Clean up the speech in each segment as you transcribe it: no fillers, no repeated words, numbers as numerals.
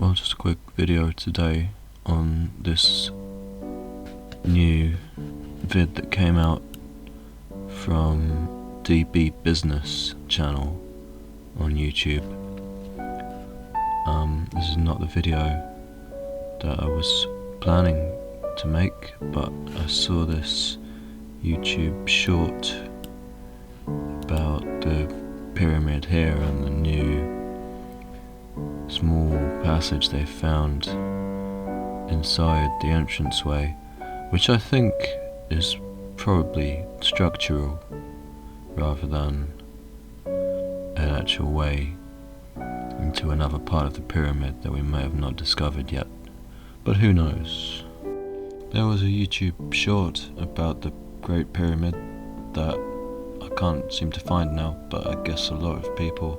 Well, just a quick video today on this new vid that came out from DB Business channel on YouTube. This is not the video that I was planning to make, but I saw this YouTube short about the pyramid here and the new small passage they found inside the entranceway, which I think is probably structural rather than an actual way into another part of the pyramid that we may have not discovered yet, but who knows. There was a YouTube short about the Great Pyramid that I can't seem to find now, but I guess a lot of people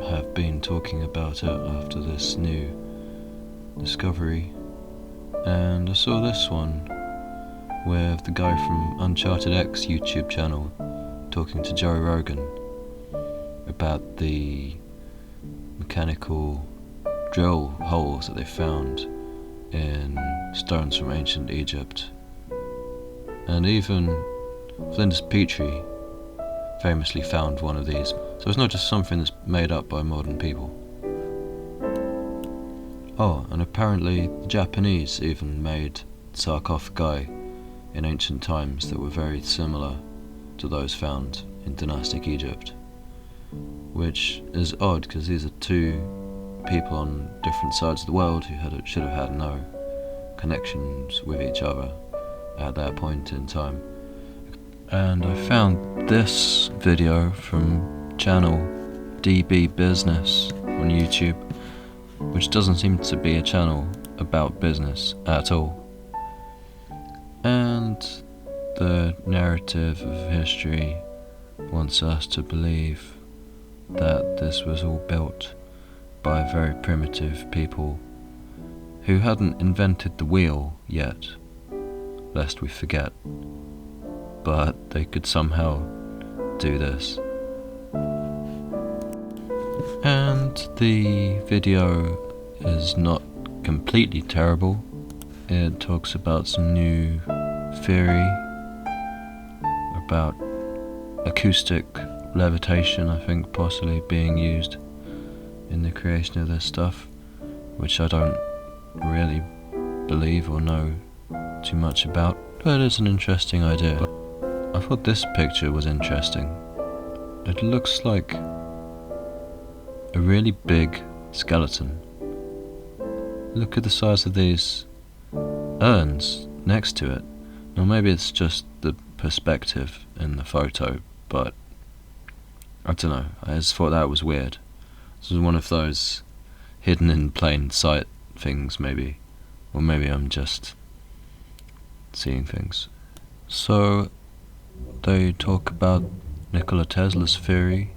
have been talking about it after this new discovery. And I saw this one with the guy from Uncharted X YouTube channel talking to Joe Rogan about the mechanical drill holes that they found in stones from ancient Egypt. And even Flinders Petrie famously found one of these. So it's not just something that's made up by modern people. Oh, and apparently the Japanese even made sarcophagi in ancient times that were very similar to those found in dynastic Egypt. Which is odd, because these are two people on different sides of the world who should have had no connections with each other at that point in time. And I found this video from channel DB Business on YouTube, which doesn't seem to be a channel about business at all. And the narrative of history wants us to believe that this was all built by very primitive people who hadn't invented the wheel yet, lest we forget, but they could somehow do this. And the video is not completely terrible. It talks about some new theory about acoustic levitation, I think, possibly being used in the creation of this stuff, which I don't really believe or know too much about, but it's an interesting idea. But I thought this picture was interesting. It looks like a really big skeleton. Look at the size of these urns next to it. Now maybe it's just the perspective in the photo, but I don't know, I just thought that was weird. This was one of those hidden in plain sight things, maybe. Or maybe I'm just seeing things. So they talk about Nikola Tesla's theory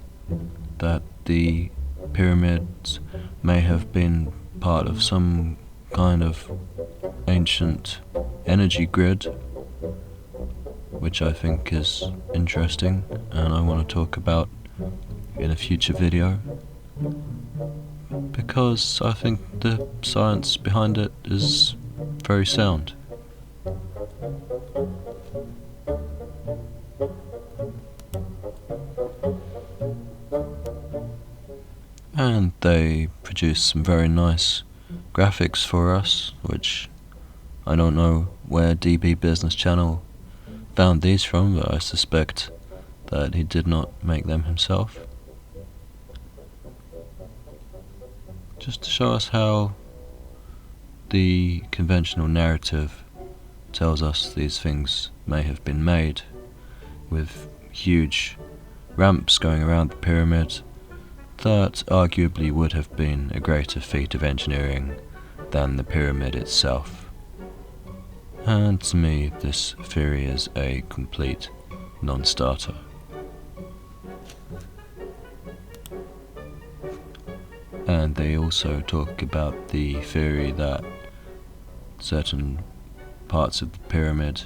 that the pyramids may have been part of some kind of ancient energy grid, which I think is interesting and I want to talk about in a future video, because I think the science behind it is very sound. And they produce some very nice graphics for us, which I don't know where DB Business Channel found these from, but I suspect that he did not make them himself. Just to show us how the conventional narrative tells us these things may have been made, with huge ramps going around the pyramid that arguably would have been a greater feat of engineering than the pyramid itself. And to me, this theory is a complete non-starter. And they also talk about the theory that certain parts of the pyramid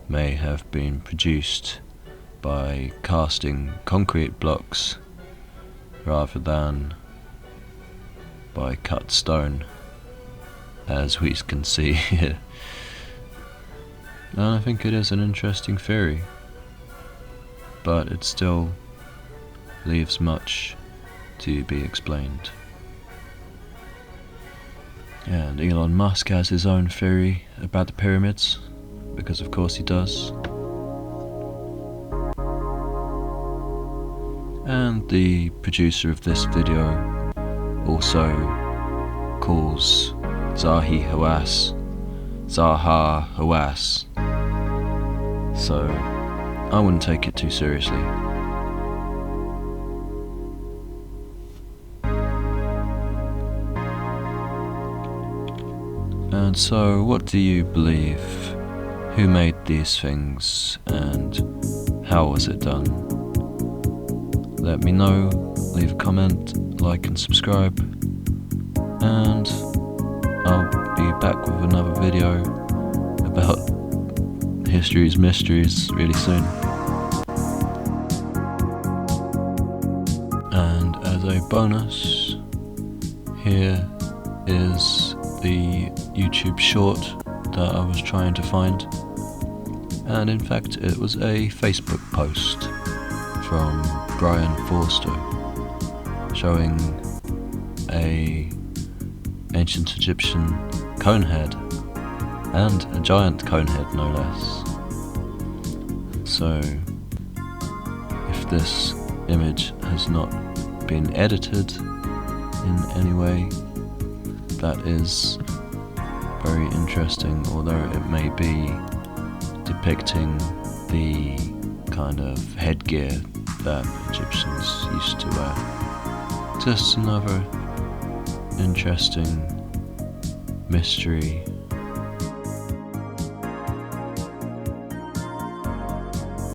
may have been produced by casting concrete blocks rather than by cut stone, as we can see here. And I think it is an interesting theory, but it still leaves much to be explained. And Elon Musk has his own theory about the pyramids, because of course he does. And the producer of this video also calls Zaha Hawass, so I wouldn't take it too seriously. And so, what do you believe? Who made these things, and how was it done? Let me know, leave a comment, like and subscribe, and I'll be back with another video about history's mysteries really soon. And as a bonus, here is the YouTube short that I was trying to find, and in fact it was a Facebook post from Brian Forster showing a ancient Egyptian conehead, and a giant conehead no less. So if this image has not been edited in any way, that is very interesting, although it may be depicting the kind of headgear that Egyptians used to wear. Just another interesting mystery